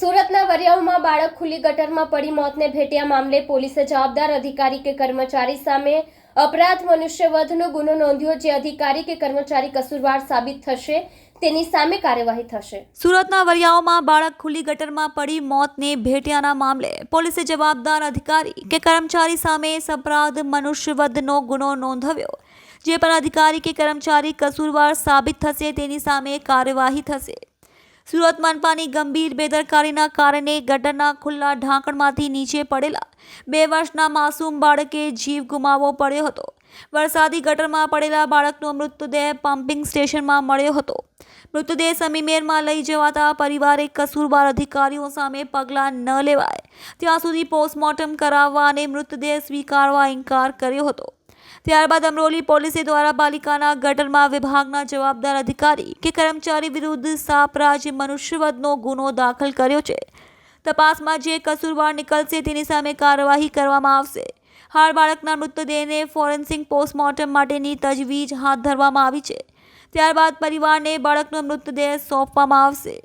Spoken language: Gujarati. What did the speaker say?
સુરતના વરિયાવમાં બાળક ખુલ્લી ગટરમાં પડી મોતને ભેટ્યા મામલે પોલીસે જવાબદાર અધિકારી કે કર્મચારી સામે અપરાધ મનુષ્યવધનો ગુનો નોંધ્યો। જે અધિકારી કે કર્મચારી કસૂરવાર સાબિત થશે તેની સામે કાર્યવાહી થશે। સુરતના વરિયાવમાં બાળક ખુલ્લી ગટરમાં પડી મોતને ભેટ્યાના મામલે પોલીસે જવાબદાર અધિકારી કે કર્મચારી સામે અપરાધ મનુષ્યવધનો ગુનો નોંધાવ્યો। જે પણ અધિકારી કે કર્મચારી કસૂરવાર સાબિત થશે તેની સામે કાર્યવાહી થશે। સુરત મનપાની ગંભીર બેદરકારીના કારણે ગટરના ખુલ્લા ઢાંકણમાંથી નીચે પડેલા 2 વર્ષના માસૂમ બાળકે જીવ ગુમાવવો પડ્યો હતો। વરસાદી ગટરમાં પડેલા બાળકનો મૃતદેહ પમ્પિંગ સ્ટેશનમાં મળ્યો હતો। મૃતદેહ સમીમેરમાં લઈ જવાતા પરિવારે કસૂરવાર અધિકારીઓ સામે પગલાં ન લેવાય ત્યાં સુધી પોસ્ટમોર્ટમ કરાવવા અને મૃતદેહ સ્વીકારવા ઇનકાર કર્યો હતો। ત્યારબાદ અમરોલી પોલીસે દ્વારા પાલિકાના ગટરમાં વિભાગના જવાબદાર અધિકારી કે કર્મચારી વિરુદ્ધ સાપરાજ મનુષ્યવધનો ગુનો દાખલ કર્યો છે। તપાસમાં જે કસૂરવાર નીકળશે તેની સામે કાર્યવાહી કરવામાં આવશે। હાલ બાળકના મૃતદેહને ફોરેન્સિક પોસ્ટમોર્ટમ માટેની તજવીજ હાથ ધરવામાં આવી છે। ત્યારબાદ પરિવારને બાળકનો મૃતદેહ સોંપવામાં આવશે।